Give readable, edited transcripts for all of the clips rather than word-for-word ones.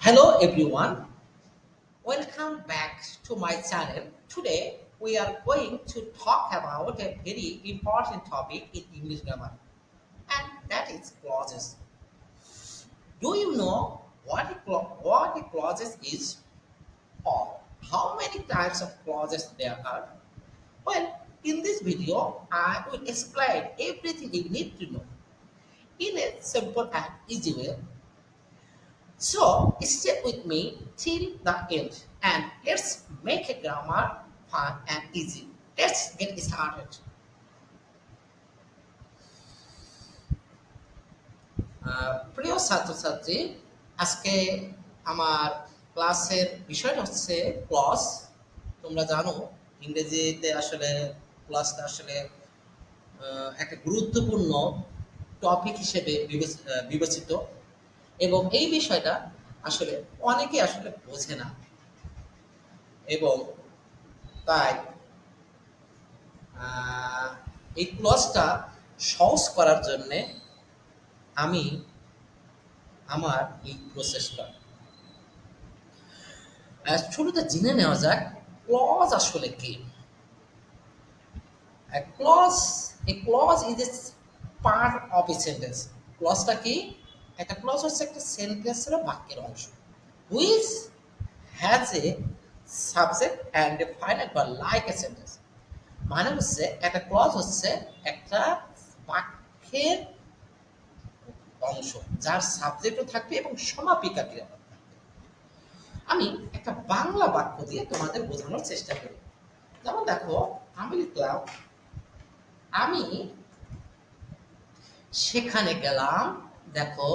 Hello everyone, welcome back to my channel. Today we are going to talk about a very important topic in English grammar and that is clauses. Do you know what a clauses is or how many types of clauses there are? Well, in this video I will explain everything you need to know in a simple and easy way. So stay with me till the end and let's make a grammar fun and easy. Let's get started. প্রিয় ছাত্রছাত্রী, আজকে আমার ক্লাসের বিষয়টা হচ্ছে clause. তোমরা জানো ইংরেজিতে আসলে ক্লজটা আসলে একটা গুরুত্বপূর্ণ টপিক হিসেবে বিবেচিত এবং এই বিষয়টা আসলে অনেকে আসলে বোঝে না এবং তাই আহ, এই ক্লজটা সহজ করার জন্যে আমি আমার এই প্রসেসটা শুরুতে জেনে নেওয়া যাক ক্লজ আসলে কি। Clause a clause is a part of a sentence. ক্লজটা কি? একটা ক্লজ হচ্ছে একটা সেন্টেন্সের বাক্যের অংশ which has a subject and a final বা লাইক এ সেন্টেন্স। মানে হচ্ছে একটা ক্লজ হচ্ছে একটা বাক্যের অংশ যার সাবজেক্টও থাকবে এবং সমাপিকা ক্রিয়া থাকবে। আমি একটা বাংলা বাক্য দিয়ে তোমাদের বোঝানোর চেষ্টা করি। যেমন দেখো, আমি লিখলাম আমি সেখানে গেলাম, দেখো,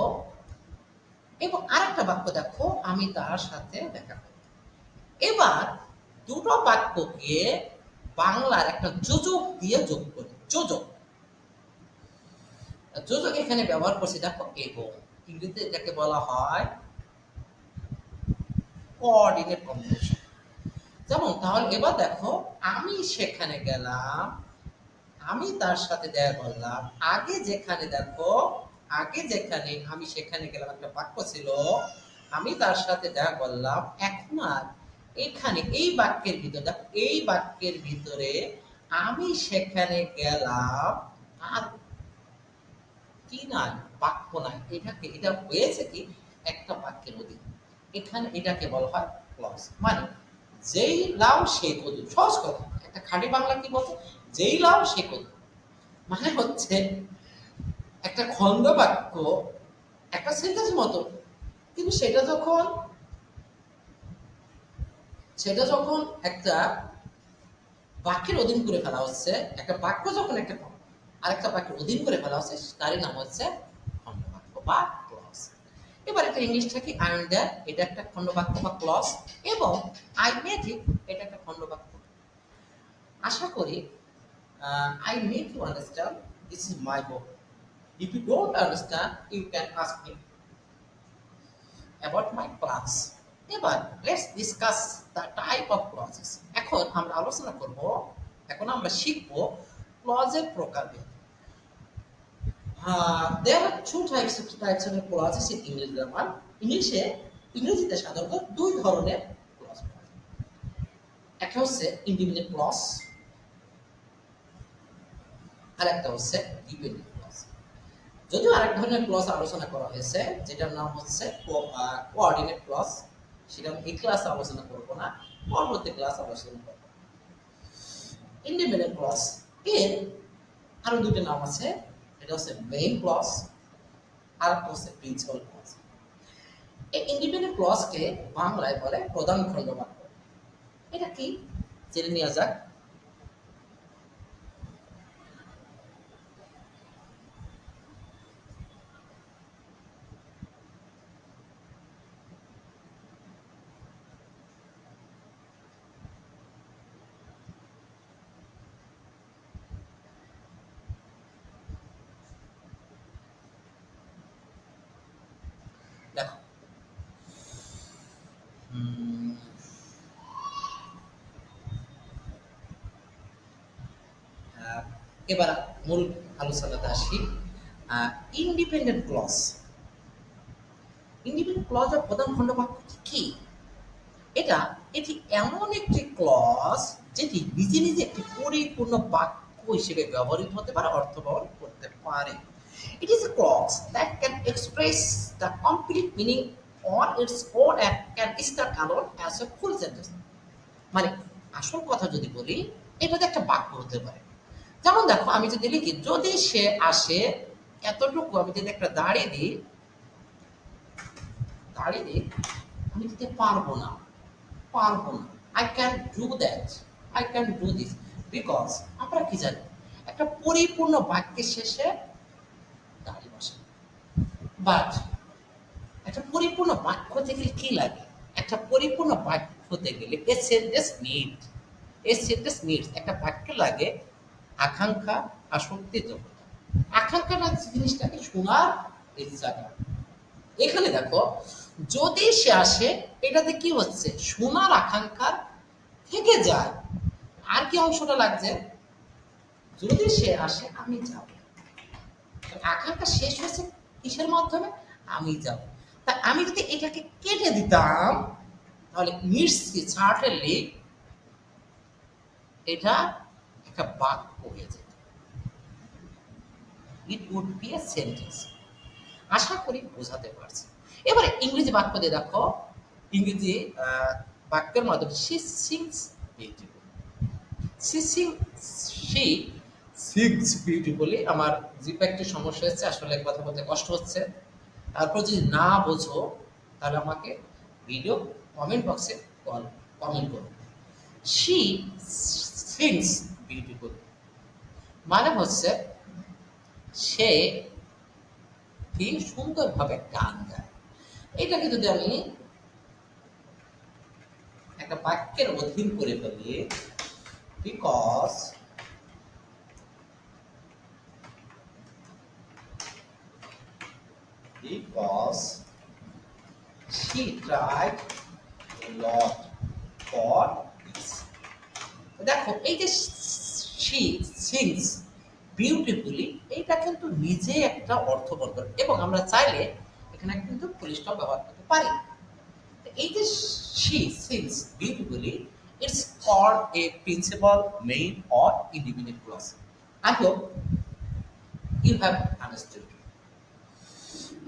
এবং আরেকটা বাক্য দেখো আমি তার সাথে দেখা করি। এবার দুটো বাক্যকে বাংলার একটা যোজক দিয়ে যোগ করি। যোজক যোজক এখানে ব্যবহার করছি দেখো এবং। ইংরেজিতে এটাকে বলা হয় কোঅর্ডিনেট কম্বিনেশন। যেমন তাহলে এবার দেখো আমি সেখানে গেলাম, আমি তার সাথে দেখা করলাম। আগে যেখানে দেখো, আগে যেখানে আমি সেখানে গেলাম একটা বাক্য ছিল, আমি তার সাথে দেখা করলাম। এখন আর এখানে এই বাক্যের ভিতরে দেখো, এই বাক্যের ভিতরে আমি সেখানে গেলাম আর কি নাই, বাক্য নাই। এটা হয়েছে কি একটা বাক্যের অধীন। এখানে এটাকে বলা হয় ক্লজ। মানে যেই লাউ সেই কদু। সহজ কথা, একটা খাঁটি বাংলা কি বলছে, যেই লাউ সে কদু। মানে হচ্ছে একটা খন্ড বাক্য একটা সেন্টেন্স মতো, কিন্তু সেটা যখন একটা বাক্যের অধীন করে ফেলা হচ্ছে, একটা বাক্য যখন একটা আরেকটা বাক্যের অধীন করে ফেলা হচ্ছে, তারই নাম হচ্ছে খণ্ডবাক্য বা ক্লজ। এবার একটা ইংলিশ থাকি আই এম দেয়ার, এটা একটা খণ্ডবাক্য বা ক্লজ, এবং আই মেক ইট, এটা একটা খণ্ডবাক্য। আশা করি I make you understand this is my book. If you don't understand you can ask me about my class. এবার let's discuss the type of clauses. এখন আমরা শিখব ক্লজের প্রকারভেদ। There are two types of clauses in English grammar. ইংরেজিতে সাধারণত দুই ধরনের clause পাওয়া যায়। একটা হচ্ছে ইন্ডিপেন্ডেন্ট ক্লজ আর একটা হচ্ছে ডিপেন্ডেন্ট ক্লজ। যদিও আরেক ধরনের ক্লজ আলোচনা করা হয়েছে যেটার নাম হচ্ছে কোঅর্ডিনেট ক্লজ, সেটা আমি এই ক্লাসে আলোচনা করব না, পরবর্তী ক্লাস আলোচনা করব। ইন্ডিপেন্ডেন্ট ক্লজ এর আরো দুটো নাম আছে, এটা হচ্ছে মেইন ক্লজ আর একটা হচ্ছে প্রিন্সিপাল ক্লজ। এই ইন্ডিপেন্ডেন্ট ক্লজকে বাংলায় বলে প্রধান খণ্ডবাক্য। এটা কি জেনে নেওয়া যাক। দেখো, উম, আহ, এবার মূল আলোচনাতে আসি। ইন্ডিপেন্ডেন্ট ক্লজ ইন্ডিপেন্ডেন্ট ক্লজের প্রধান খণ্ডবাক্য কি? এটা এটি এমন একটি ক্লজ যেটি নিজে নিজে একটি পরিপূর্ণ বাক্য হিসেবে ব্যবহৃত হতে পারে, অর্থ বহন করতে পারে। It is a clause that can express the complete meaning on its own and can stand alone as a full sentence. মানে আসল কথা যদি বলি, এটা তো একটা বাক্য হতে পারে। যেমন দেখো, আমি যদি লিখি যদি সে আসে, এতটুকু আমি যদি একটা দাঁড়িয়ে দিই, আমি দিতে পারবো না, পারবো না। I can do that, I can do this. Because আমরা কি জানি, একটা পরিপূর্ণ বাক্যের শেষে দাঁড়িয়ে বসে। বাট একটা পরিপূর্ণ বাক্য হতে গেলে কি লাগে? একটা পরিপূর্ণ বাক্য হতে গেলে এ সেন্টেন্স নিডস একটা বাক্য লাগে আকাঙ্ক্ষা, আসক্তি, যোগ্যতা। আকাঙ্ক্ষাটা জিনিসটাকে শোনার ইচ্ছাটা। এখানে দেখো, যদি সে আসে, এটাতে কি হচ্ছে, শোনার আকাঙ্ক্ষার থেকে যায়। আর কি অংশটা লাগছে, যদি সে আসে আমি যাব। আকাঙ্ক্ষা শেষ হয়েছে কিসের মাধ্যমে, আমি যাব। তা আমি যদি এটাকে কেটে দিতাম, তাহলে নিশ্চিত সার্টেনলি এটা একটা বাক্য হয়ে যেত। It would be a sentence. আশা করি বোঝাতে পারছি। এবারে ইংরেজি বাক্য দিয়ে দেখো, ইংরেজি বাক্যের মাধ্যমে she sings beautiful. She sing she sings beautifully. আমার জিপে একটু সমস্যা হচ্ছে, আসলে কথা বলতে কষ্ট হচ্ছে। তারপর যদি না বোঝো, তাহলে আমাকে ভিডিও কমেন্ট বক্সে কমেন্ট করো। শি সিংস বিউটিফুল মানে হচ্ছে সে কি সুন্দরভাবে গান গায়। এটাকে যদি আমি একটা বাক্যের অধীন করে ফেলি, because she tried a lot for this. দেখো, এই যে she sings beautifully, এইটা কিন্তু নিজে একটা অর্থ বহন করে, এবং আমরা চাইলে এখানে কিন্তু ফুল স্টপ ব্যবহার করতে পারি। এই যে she sings beautifully, it's called a principal, main or independent clause. I hope you have understood.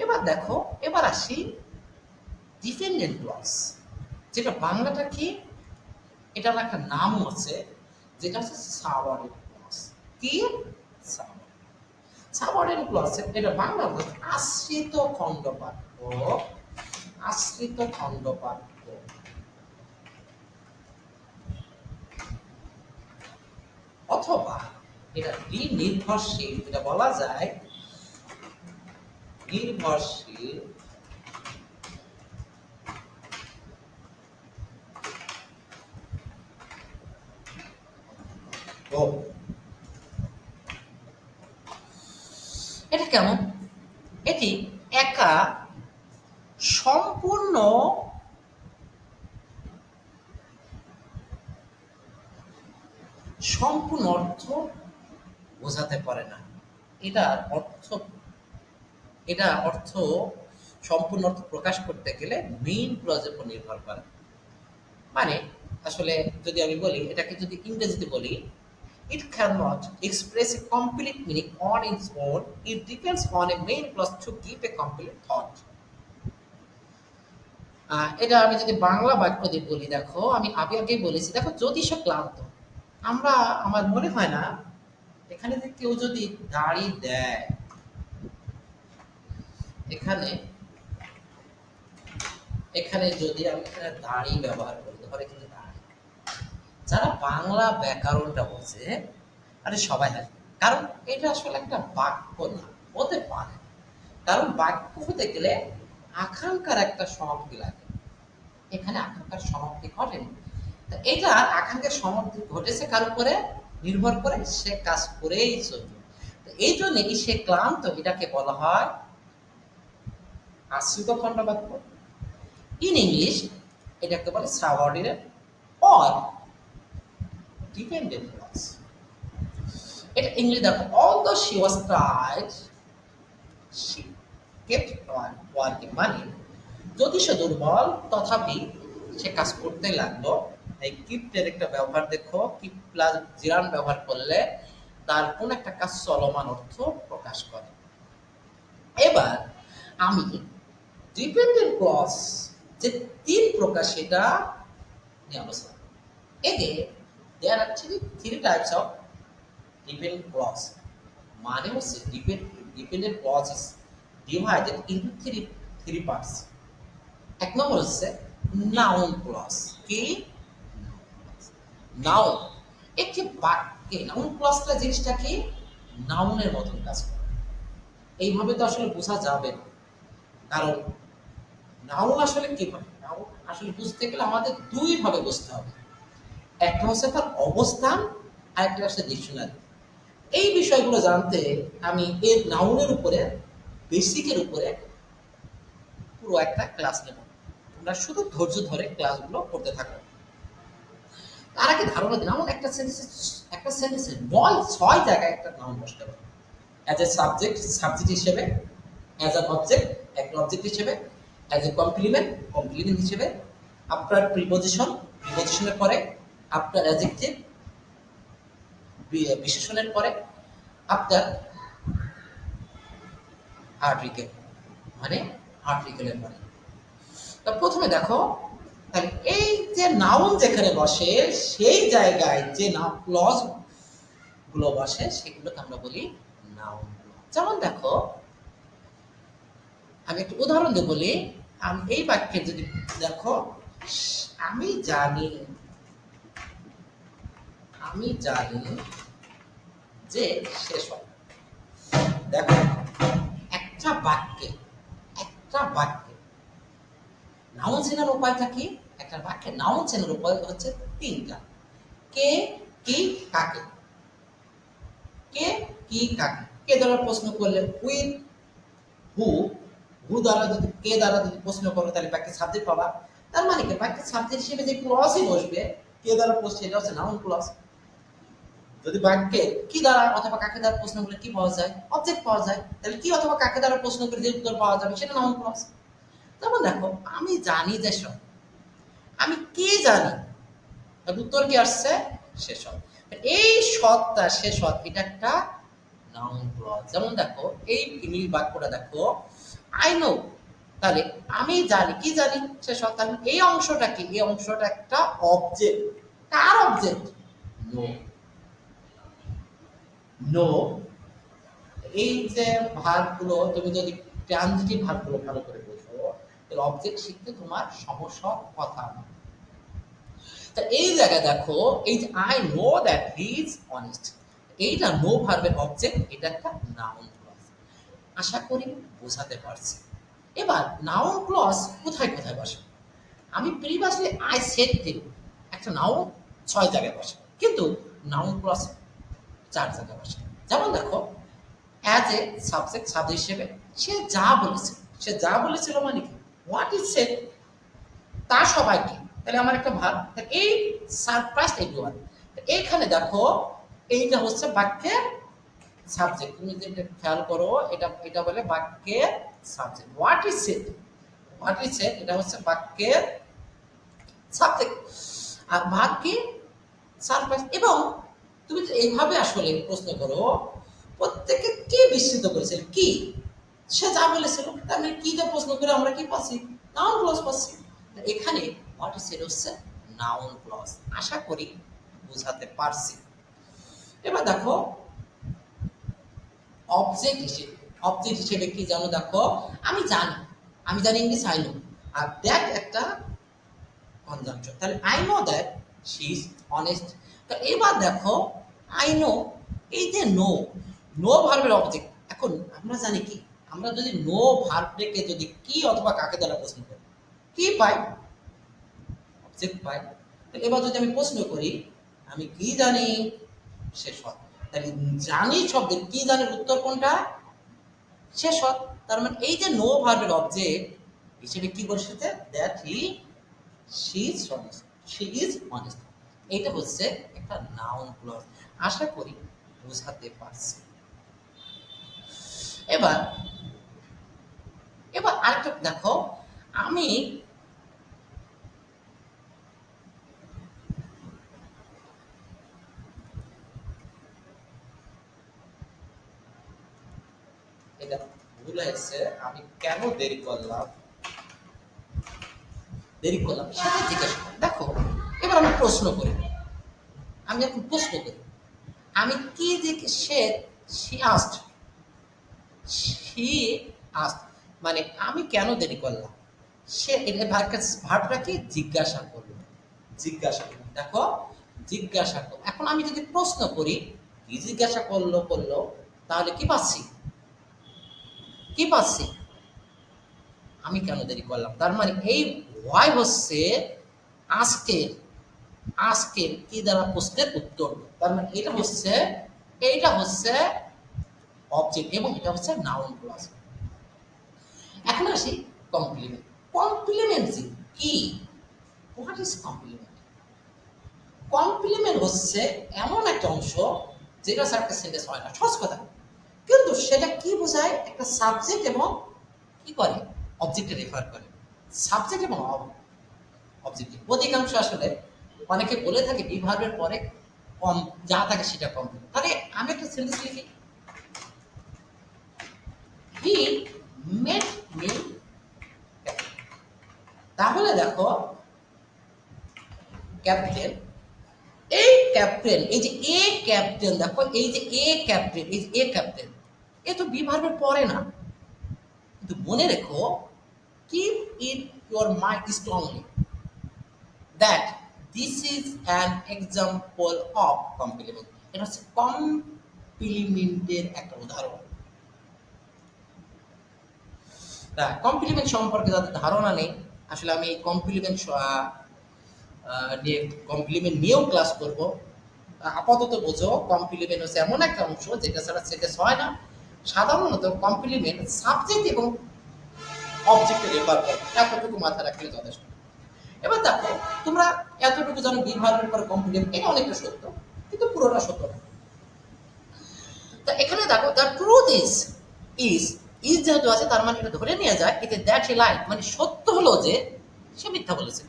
এবার দেখো, এবার আসি ডিপেন্ডেন্ট ক্লজ, যেটা বাংলাটা কি, এটার একটা নামও আছে, যেটা হচ্ছে সাবঅর্ডিনেট ক্লজ। কি? সাবঅর্ডিনেট ক্লজ, এটা বাংলা হচ্ছে আশ্রিত খণ্ডবাক্য। আশ্রিত খণ্ডবাক্য অথবা এটা নির্ভরশীল, এটা বলা যায় নির্ভরশীল ও। এটা কেমন? এটি একা সম্পূর্ণ অর্থ বোঝাতে পারে না। এটার অর্থ এটা অর্থ সম্পূর্ণ অর্থ প্রকাশ করতে গেলে মেইন ক্লজের উপর নির্ভর করে। মানে আসলে যদি আমি বলি, এটাকে যদি ইংরেজিতে বলি, it cannot express a complete meaning on its own, it depends on a main clause to give a complete thought. এটা আমি যদি বাংলা বাক্য দিয়ে বলি, দেখো আমি আগেই বলেছি, দেখো যদি সে ক্লান্ত, আমরা আমার মনে হয় না এখানে যে কেউ যদি দাড়ি দেয়, এখানে এখানে যদি আমি এখানে দাড়ি ব্যবহার করি, তাহলে কিন্তু দাড়ি, যারা বাংলা ব্যাকরণটা বোঝে, আরে সবাই হাসবে। কারণ এটা আসলে একটা বাক্য না, হতে পারে। কারণ বাক্য হতে গেলে আকাঙ্ক্ষার একটা সমাপ্তি লাগে। এখানে আকাঙ্ক্ষার সমাপ্তি ঘটেনি। তা এটা আকাঙ্ক্ষার সমাপ্তি ঘটেছে কার উপরে নির্ভর করে, সে কাজ করেই চলবে। এই জন্যই সে ক্লান্ত, এটাকে বলা হয় আশ্রিত খণ্ডবাক্য। ইন ইংলিশ এটাকে বলে সাবঅর্ডিনেট অর ডিপেন্ডেন্ট ক্লজ। এটা ইংলিশ দেখো, although she was tired, she kept on working. মানে যদি সে দুর্বল তথাপি সে কাজ করতে লাগলো। এই কিপ্টের একটা ব্যবহার দেখো, কিপ প্লাস জিরান ব্যবহার করলে তার কোন একটা কাজ চলমান অর্থ প্রকাশ করে। এবার আমি ডিপেন্ডেন্ট ক্লজ যে তিন প্রকার সেটা নিয়ে আলোচনা করব। Again there are three types of dependent clause. মানে হচ্ছে dependent clause is divided into three parts. এক নম্বর হচ্ছে নাউন ক্লজ। কি নাউন? একটি বাক্যে নাউন ক্লজটা জিনিসটা কি নাউনের মতন কাজ করে। এইভাবে তো আসলে বোঝা যাবে না, কারণ নাউন আসলে কিভাবে, নাউন আসলে বুঝতে গেলে আমাদের দুই ভাবে বুঝতে হবে। একটা হচ্ছে তার অবস্থান, আর একটা হচ্ছে ডিকশনারি। এই বিষয়গুলো জানতে আমি এর নাউনের উপরে বেসিকের উপরে পুরো একটা ক্লাস নেব। তোমরা শুধু ধৈর্য ধরে ক্লাসগুলো করতে থাকো। তার আগে ধারণা দিন, নাউন একটা সেন্টেন্সে ছয় জায়গায় একটা নাউন বসতে পারে। অ্যাজ এ সাবজেক্ট, সাবজেক্ট হিসেবে; অ্যাজ অ্যান অবজেক্ট, একটা অবজেক্ট হিসেবে; অ্যাজ এ কমপ্লিমেন্ট, কমপ্লিমেন্ট হিসেবে; আফটার প্রিপোজিশন, প্রিপোজিশনের পরে; আফটার অ্যাডজেক্টিভ, বিশেষণের পরে; আফটার আর্টিকেল, মানে আর্টিকেলের পরে। তো প্রথমে দেখো, তাহলে এই যে নাউন যেখানে বসে সেই জায়গায় যে ক্লজ গুলো বসে সেগুলোকে আমরা বলি নাউন। যেমন দেখো, আমি একটু উদাহরণ দিয়ে বলি। আমি এই বাক্যে যদি দেখো, আমি জানি, আমি জানি যে শেষ হবে। দেখো, একটা বাক্যে, একটা বাক্যে নাউন চেনার উপায়টা কি? একটা বাক্যে নাউন চেনার উপায় হচ্ছে তিনটা। কে, কি, কাকে। কে, কি, কাকে। কে দ্বারা প্রশ্ন করলে উইথ, হু। হু দ্বারা যদি, কে দ্বারা যদি প্রশ্ন করো তাহলে বাক্যের সাবজেক্ট পাবা। তার মানে কি, বাক্যের সাবজেক্ট হিসেবে যে ক্লজই বসবে কে দ্বারা প্রশ্ন, এটা হচ্ছে নাউন ক্লজ। যদি বাক্যে কি দ্বারা অথবা কাকে দ্বারা প্রশ্ন করলে কি পাওয়া যায়? অবজেক্ট পাওয়া যায়। তাহলে কি অথবা কাকে দ্বারা প্রশ্ন করে যে উত্তর পাওয়া যাবে সেটা নাউন ক্লজ। যেমন দেখো, আমি জানি যে সব, আমি কি জানি, তার উত্তর কি আসছে? শেষত। এই সৎটা শেষত, এটা একটা নাউন ক্লজ। যেমন দেখো, এই ইংলিশ বাক্যটা দেখো, আই নো, তাহলে আমি জানি, কি জানি? শেষত। তাহলে এই অংশটা কি? এই অংশটা একটা অবজেক্ট। কার অবজেক্ট? নো। নো। এই যে ভার্বগুলো তুমি যদি ট্রানজিটিভ ভার্বগুলো ভালো করে বোঝো, তাহলে অবজেক্ট শিখতে তোমার সমস্যা কথা না। তা এই জায়গায় দেখো, এই যে I know that he is honest, এইটা নো ভার্বের অবজেক্ট, এটা একটা নাউন ক্লজ। আশা করি বোঝাতে পারছি। এবার নাউন ক্লজ কোথায় কোথায় বসে? আমি প্রিভিয়াসলি আই সেড দিই, একটা নাউন 6 জায়গায় বসে, কিন্তু নাউন ক্লজ 4 জায়গায় বসে। যেমন দেখো, অ্যাজ এ সাবজেক্ট, সাবজেক্ট হিসেবে সে যা বলেছে, সে যা বলেছিল মানে কি? হোয়াট ইজ সেড, তা সবাইকে। তাহলে আমার একটা ভাব, এই সারপ্রাইজ এভরিওয়ান। এইখানে দেখো, এইটা হচ্ছে বাক্যের সাবজেক্ট। তুমি যেটা খেয়াল করো, এটা এটা বলে বাক্যের subject. What is said, what is said, এটা হচ্ছে বাক্যের সাবজেক্ট। আর ভাগ কি? সারপ্রাইজ। এবং তুমি যদি এইভাবে আসলে প্রশ্ন করো, প্রত্যেকে কে বিস্মিত করেছিল? কি, সে যা বলেছিল, তার মানে কি দিয়ে প্রশ্ন করে আমরা কি পাচ্ছি? নাউন ক্লজ পাচ্ছি। এখানে হোয়াট ইজ সেড হচ্ছে নাউন ক্লজ। আশা করি বুঝাতে পারছি। এবার দেখো, অবজেক্ট হিসেবে, অবজেক্ট হিসেবে কি জানো? দেখো, আমি জানি, আমি জানি ইংলিশ আই নো, আর দ্যাট একটা কনজাংশন। তাহলে I know that she is honest. তো এবার দেখো, আই নো, এই যে নো, নো ভার্বের অবজেক্ট। এখন আমরা জানি কি, আমরা যদি নো ভার্বটাকে যদি কি অথবা কাকে দ্বারা প্রশ্ন করি, কি পাই? অবজেক্ট পাই। এবার যদি আমি প্রশ্ন করি, আমি কি জানি, শেষ হয়। তাহলে জানি শব্দের কি জানির উত্তর কোনটা? শেষ হয়। তার মানে এই যে নো ভার্বের অবজেক্ট হিসেবে কি বলছে? That he, she is honest, she is honest. এটা হচ্ছে একটা নাউন ক্লজ। আশা করি বোঝাতে পারছি। এবার, এবার আরেকটা দেখো, আমি এটা ভুল হয়েছে, আমি কেন দেরি করলাম সেটা জিজ্ঞাসা করি। দেখো, এবার আমি প্রশ্ন করি, আমি এখন প্রশ্ন করি, আমি কি যে সে she asked she asked মানে আমি কেন দেরি করলাম, সে এটা ভার্বটা কি জিজ্ঞাসা করলো, জিজ্ঞাসা করলো। দেখো, জিজ্ঞাসা করলো। এখন আমি যদি প্রশ্ন করি কি জিজ্ঞাসা করলো তাহলে কি পাচ্ছি, কি পাচ্ছি, আমি কেন দেরি করলাম। তার মানে এই হোয়াই হচ্ছে আজকের আজকের কি দ্বারা প্রশ্নের উত্তর। তার মানে এটা হচ্ছে অবজেক্ট এবং এটা হচ্ছে নাউন ক্লজ। এখন আসি কমপ্লিমেন্ট। কমপ্লিমেন্ট কি, হোয়াট ইজ কমপ্লিমেন্ট? কমপ্লিমেন্ট হচ্ছে এমন একটা অংশ যেটা ছাড়া একটা সেন্টেন্স হয় না, সহজ কথা। কিন্তু সেটা কি বোঝায়, একটা সাবজেক্ট এবং কি করে, অবজেক্টে রেফার করে। সাবজেক্ট এবং অবজেক্টিভ অধিকাংশ আসলে অনেকে বলে থাকে বিভাগের পরে কম যা থাকে সেটা কমপ্লিমেন্ট। তাহলে আমি একটা সেন্টেন্স লিখি, হি মেড মি, তাহলে দেখো ক্যাপ্টেন, এই ক্যাপ্টেন, এই যে এ ক্যাপ্টেন, দেখো এই যে এ ক্যাপ্টেন, এই যে এ ক্যাপ্টেন, এ তো বিভাগের পরে না। কিন্তু মনে রেখো, keep in your mind strongly that this is an example of complement. এটা হচ্ছে কমপ্লিমেন্টের একটা উদাহরণ। কমপ্লিমেন্ট সম্পর্কে যাদের ধারণা নেই, আসলে আমি এই নিয়ে কমপ্লিমেন্ট নিয়েও ক্লাস করব। আপাতত বোঝো, কমপ্লিমেন্ট হচ্ছে এমন একটা অংশ যেটা ছাড়া সেন্টেন্স হয় না। সাধারণত কমপ্লিমেন্ট সাবজেক্ট এবং অবজেক্টে রেফার করে, এতটুকু মাথায় রাখলে যথেষ্ট। এবার দেখো, তোমরা এতটুকু জানো বিভাগের পরে কমপ্লিমেন্ট, এটা অনেকটা সত্য কিন্তু পুরোটা সত্য না। তো এখানে দেখো, দ্য ট্রুথ ইজ ইজ যেহেতু আছে, তার মানে এটা ধরে নিয়ে যায় এতে দ্যাট এ লাইন, মানে সত্য হলো যে সে মিথ্যা বলেছে।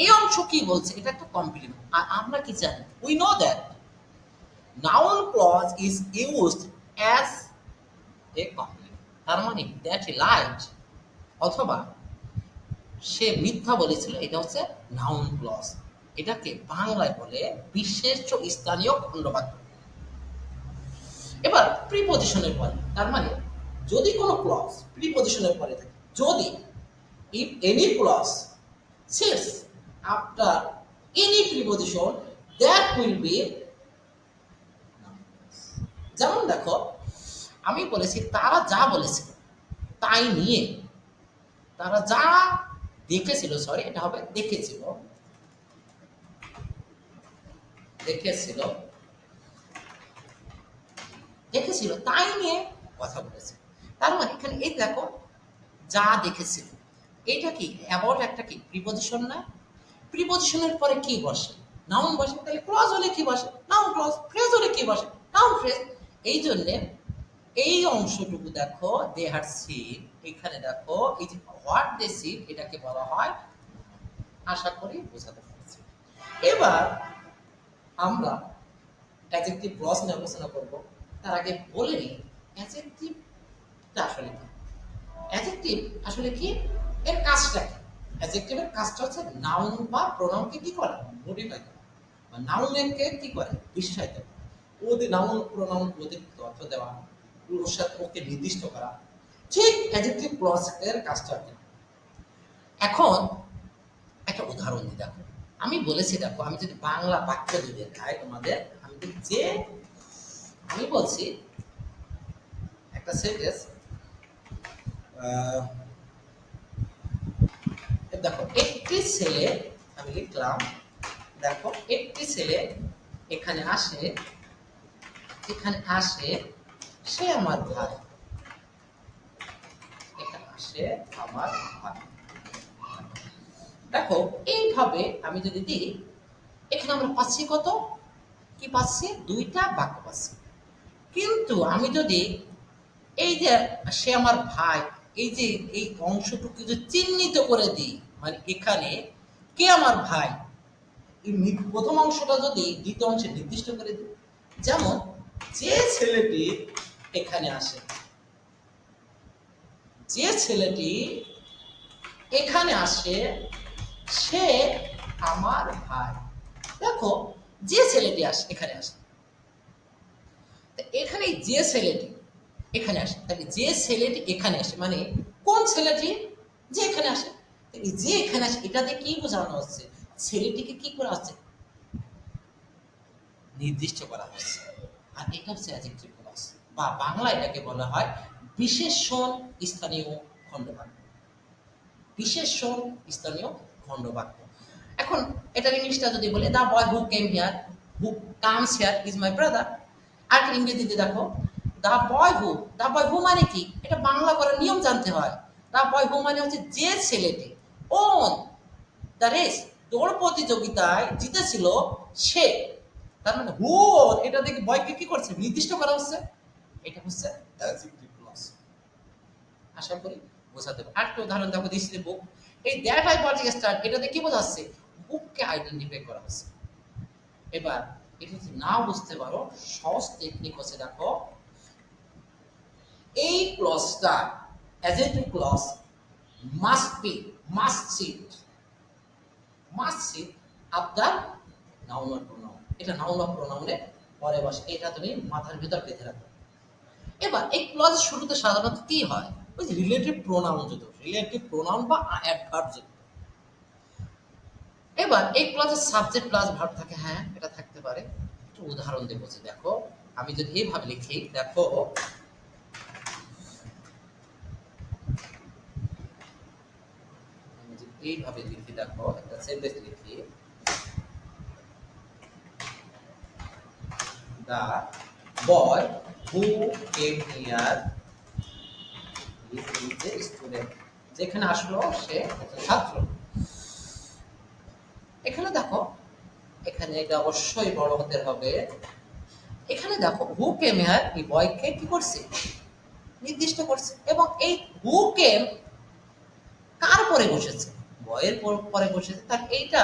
এই অংশ কি বলছে, এটা একটা কমপ্লিমেন্ট। আর আমরা কি জানি, we know that noun clause is used as a complement. তার মানে দ্যাট এ লাইট অথবা সে মিথ্যা বলেছিল, এটা হচ্ছে নাউন ক্লজ। এটাকে বাংলায় বলে বিশেষ স্থানীয় খণ্ডবাক্য। এবার প্রিপজিশনের পরে, তার মানে যদি কোনো ক্লজ প্রিপজিশনের পরে থাকে, যদি if any clause sits after any preposition that will be, যেমন দেখো, আমি বলেছি তারা যা বলেছিল তাই নিয়ে, তারা যা দেখেছিল, সরি এটা হবে দেখেছিল, দেখেছিল দেখেছিল তাই নিয়ে কথা বলেছে। তার মানে এখানে এই দেখো, যা দেখেছিল, এটা কি অ্যাবাউট একটা কি প্রিপজিশন না? প্রিপজিশনের পরে কি বসে, নাউন বসে। তাহলে ক্লজ হলে কি বসে, নাউন ক্লজ। ফ্রেজ হলে কি বসে, নাউন ফ্রেজ। এই জন্যে এই অংশটুকু দেখো, দে হ্যাড সিন, এখানে দেখো এই যে হোয়াট দে সিন, এটাকে বলা হয়, আশা করি বোঝাতে পারছি। এবার আমরা অ্যাডজেক্টিভ ক্লজ নিয়ে আলোচনা করব। তার আগে বলে নিই অ্যাডজেক্টিভটা আসলে কি। অ্যাডজেক্টিভ আসলে কি, এর কাজটা কি? অ্যাডজেক্টিভের কাজটা হচ্ছে নাউন বা প্রোনাউনকে কি করে, মডিফাই করা, বা নাউনকে কি করে, বিশেষায়িত করা। ওদের নাউন প্রোনাউন ওদের অর্থ দেওয়া, ওর সাথে ওকে নির্দিষ্ট করা। ঠিক অ্যাডজেক্টিভ ক্লজ এর কাজটা কি। এখন একটা উদাহরণ দিই, দেখো আমি বলেছি, দেখো আমি যদি বাংলা বাক্য যদি দেখাই তোমাদের, আমি যে আমি বলছি একটা সেন্টেন্স, দেখো একটি ছেলে, আমি লিখলাম, দেখো একটি ছেলে এখানে আসে, এখানে আসে, সে আমার ভাই, এখানে আসে আমার ভাই। দেখো এইভাবে আমি যদি দিই, এখানে আমরা পাচ্ছি কত, কি পাচ্ছি, দুইটা বাক্য পাচ্ছি। কিন্তু আমি যদি এই যে সে আমার ভাই, এই যে এই অংশটুকু যে চিহ্নিত করে দিই, মানে এখানে কে আমার ভাই, এই প্রথম অংশটা যদি দ্বিতীয় অংশে নির্দিষ্ট করে দিই, যেমন যে ছেলেটি এখানে আসে, যে ছেলেটি এখানে আসে সে আমার ভাই। দেখো যে ছেলেটি আসে এখানে আসে, এখানে যে ছেলেটি এখানে আসে, তাহলে যে ছেলেটি এখানে আসে মানে কোন ছেলেটি, যে এখানে আসে। যে এখানে আসে এটাতে কি বোঝানো হচ্ছে, ছেলেটিকে কি করা হচ্ছে, নির্দিষ্ট করা হচ্ছে। আর এটা হচ্ছে অ্যাডজেক্টিভ ক্লজ, বা বাংলা এটাকে বলা হয় বিশেষণ স্থানীয় খণ্ডবাক্য। বিশেষণ স্থানীয় খণ্ডবাক্য। এখন এটার ইংলিশটা যদি বলি, the boy who came here, who comes here is my brother. আর ইংরেজিতে দেখো, দা বয় হু, দা বয় হু মানে কি, এটা বাংলা করার নিয়ম জানতে হয়। দা বয় হু মানে হচ্ছে যে ছেলেটি, ওন দ্য রেস, দৌড় প্রতিযোগিতায় জিতেছিল সে। তার মানে হু, এটা দেখে বয়কে কি করছে, নির্দিষ্ট করা হচ্ছে। এটা হচ্ছে অ্যাডজেক্টিভ ক্লজ। আশা করি বোঝাতে পারবো। আরেকটা উদাহরণ দেখো, দিস ইজ বুক, এই দ্যাট আই বট স্টার্ট এটাতে কি বোঝাচ্ছে, বুককে আইডেন্টিফাই করা হচ্ছে। এবার এটা যদি নাও বুঝতে পারো, সহজ টেকনিক হচ্ছে, দেখো এই ক্লজটা adjective clause must be, must sit after noun or pronoun. এটা নাউন অর প্রোনাউনের পরে বসে, এটা তুমি মাথার ভিতর বেঁধে রাখো। এবার এই ক্লজ শুরুতে সাধারণত কি হয়, ওই যে রিলেটিভ প্রোনাউন যুক্ত, রিলেটিভ প্রোনাউন বা অ্যাডভার্ব যুক্ত। এবার এই ক্লজের সাবজেক্ট প্লাস ভার্ব থাকে, হ্যাঁ এটা থাকতে পারে। একটু উদাহরণ দেবো, যে দেখো আমি যদি এইভাবে লিখি, দেখো আমি যদি এইভাবে লিখি, দেখো একটা সেন্টেন্স লিখি, the boy who came here is a student, যেখানে আসলো সে একজন ছাত্র। এখানে দেখো, এখানে এটা অবশ্যই বড় হতে হবে। এখানে দেখো হু কেম হিয়ার, এই বয়কে কি করছে, নির্দিষ্ট করছে। এবং এই হু কেম কার পরে বসেছে, বয়ের পরে বসেছে, তার এইটা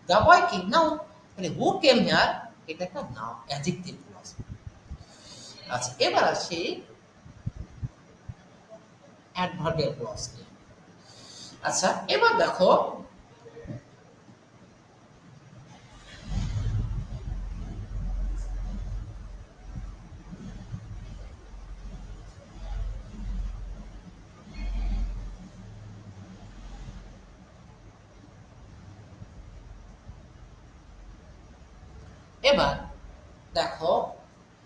দা বয় কি নাও, মানে হু কেম হিয়ার এটা একটা নাও, অ্যাডজেক্টিভ ক্লজ। আচ্ছা এবার আসি অ্যাডভার্বিয়াল ক্লজ নিয়ে। আচ্ছা এবার দেখো, এবার দেখো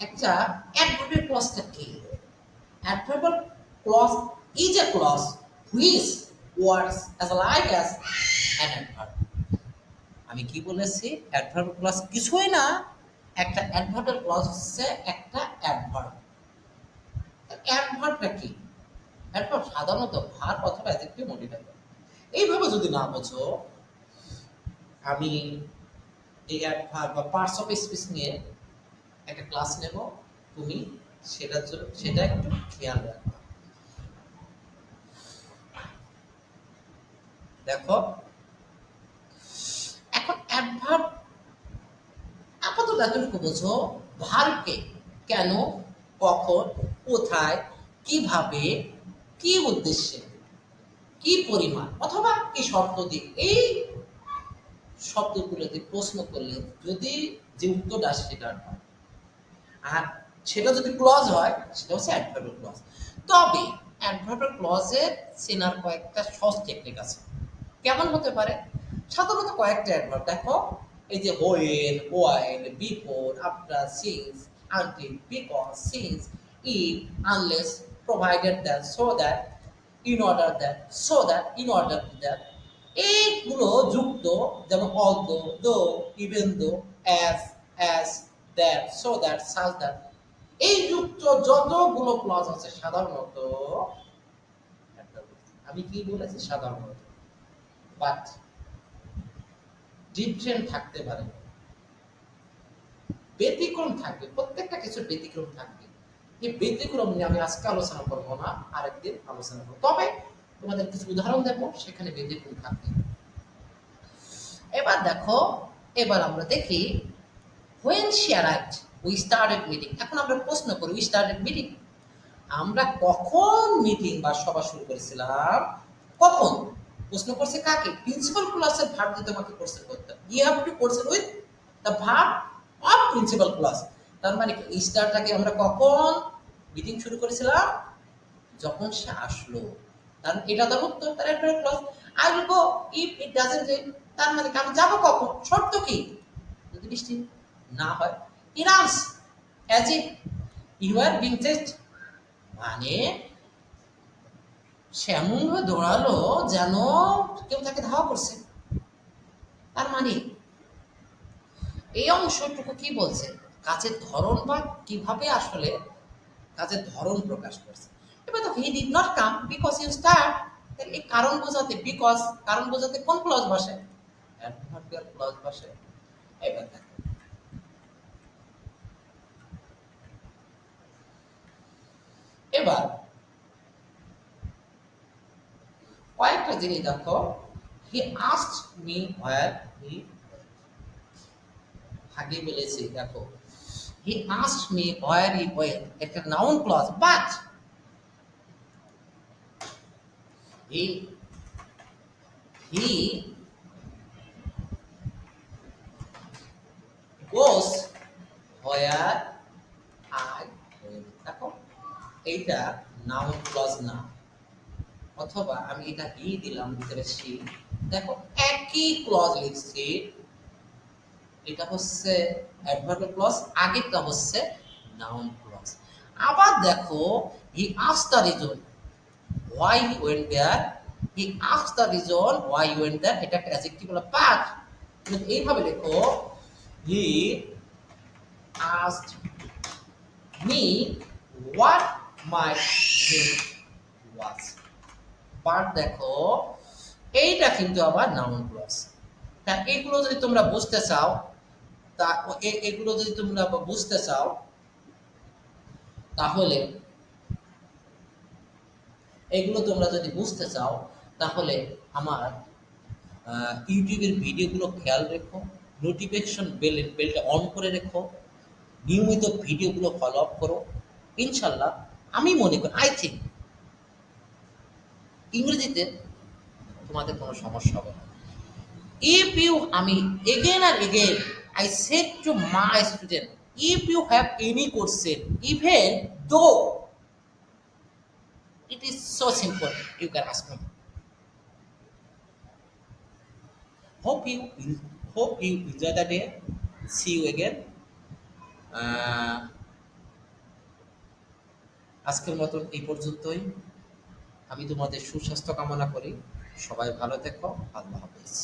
একটা অ্যাডভার্বিয়াল ক্লজটা কি। Adverbial clause is a clause which works as like as an adverb. আমি কি বলেছি, অ্যাডভার্ব ক্লজ কিছুই না, একটা অ্যাডভার্বিয়াল ক্লজ হচ্ছে একটা অ্যাডভার্ব। অ্যাডভার্বটা কি, অ্যাডভার্ব সাধারণত ভার্ব অথবা অ্যাডজেক্টিভ মডিফাই করে। এইভাবে যদি না বোঝো, আমি এই অ্যাডভার্ব বা পার্টস অফ স্পিচ নিয়ে একটা ক্লাস নেব, তুমি সেটার জন্য সেটা একটু খেয়াল রাখবে। দেখো এখন অ্যাডভার্ব আপাতত এতটুকু বোঝো, ভার্বকে কেন, কখন, কোথায়, কিভাবে, কি উদ্দেশ্যে, কি পরিমাণ অথবা কি শর্ত দিয়ে, এই শব্দগুলোতে প্রশ্ন করলে যদি যে উত্তরটা আসে সেটা হয়, আর সেটা যদি ক্লজ হয় সেটা হচ্ছে অ্যাডভার্বিয়াল ক্লজ। তবে অ্যাডভার্বিয়াল ক্লজের চেনার কয়েকটা সহজ টেকনিক আছে। কেমন হতে পারে, সাধারণত কয়েকটা অ্যাডভার্ব দেখো, এই যে when, while, before, after, since, until, because, since, if, unless, provided that, so that, in order that, so that, in order to that, এইগুলো যুক্ত, যেমন অলদো, দো, even though, as, that, so that, such that, এই যুক্ত যতগুলো clause আছে সাধারণত, আমি কি বলেছি সাধারণত, বাট ডিফারেন্ট থাকতে পারে, ব্যতিক্রম থাকবে, প্রত্যেকটা কিছুর ব্যতিক্রম থাকবে। এই ব্যতিক্রম নিয়ে আমি আজকে আলোচনা করব না, আরেকদিন আলোচনা করব। তবে তোমাদের কিছু উদাহরণ দেবো, সেখানে ব্যতিক্রম থাকবে। এবার দেখো, এবার আমরা দেখি when she arrived we started meeting। এখন আমরা প্রশ্ন করি we started meeting, আমরা কখন মিটিং বা সভা শুরু করেছিলাম, কখন? প্রশ্ন করছে কাকে? প্রিন্সিপাল ক্লাসের ভার্ব দিয়ে তোমাকে কোশ্চেন করতে হবে। You have to question with the verb of principal clause. তার মানে কি স্টারটাকে আমরা কখন মিটিং শুরু করেছিলাম? যখন সে আসলো। কারণ এটা তার উত্তর, তার একটা class. I will go if it doesn't rain. তার মানে কি আমি যাবো কখন? শর্ত কি? যদি বৃষ্টি না হয়। He runs as if you are being chased, মানে সে এমনভাবে দৌড়ালো যেন কেউ তাকে ধাওয়া করছে। তার মানে এই অংশটুকু কি বলছে? কাজের ধরন বা কিভাবে আসলে কাজের ধরন প্রকাশ করছে। এবার তো he did not come because you start. তাহলে এই কারণ বোঝাতে বিকজ, কারণ বোঝাতে কোন ক্লজ বসে? অ্যাডভার্বিয়াল ক্লজ বসে। এবার দেখো, এবার কয়েকটা জিনিস দেখো। হি আস্কড মি হোয়ার হি, আগে বলেছি দেখো, he asked me where he went, একটা noun clause, but he he goes where I went। দেখো এইটা নাউন ক্লজ না, অথবা আমি এটা হি দিলাম ভিতরে সি, দেখো একই ক্লজ লিখছি। এটা হচ্ছে অ্যাডভার্ব ক্লজ, আগেরটা হচ্ছে নাউন ক্লজ। আবার দেখো he asked the reason why he went there, he asked the reason why he went there, এটা একটা অ্যাডজেক্টিভ হলো। বাট তুমি এইভাবে লেখো, he asked me what my name was। But দেখো এইটা কিন্তু আবার নাউন ক্লজ। তা এগুলো যদি তোমরা বুঝতে চাও, তা এগুলো যদি তোমরা বুঝতে চাও, তাহলে এগুলো তোমরা যদি বুঝতে চাও, তাহলে আমার ইউটিউবের ভিডিওগুলো খেয়াল রেখো, নোটিফিকেশন বেলটা অন করে রেখো, নিয়মিত ভিডিওগুলো ফলো আপ করো। ইনশাল্লাহ আমি মনে করি, আই থিঙ্ক ইংরেজিতে তোমাদের কোনো সমস্যা হবে না। ইফ ইউ, আমি এগেন আর again I said to my student, if you have any question even though it is so simple, you can ask me। hope you hope you enjoy the day, see you again। আজকের মতন এই পর্যন্তই। আমি তোমাদের সুস্বাস্থ্য কামনা করি। সবাই ভালো থেকো। আল্লাহ হাফেজ।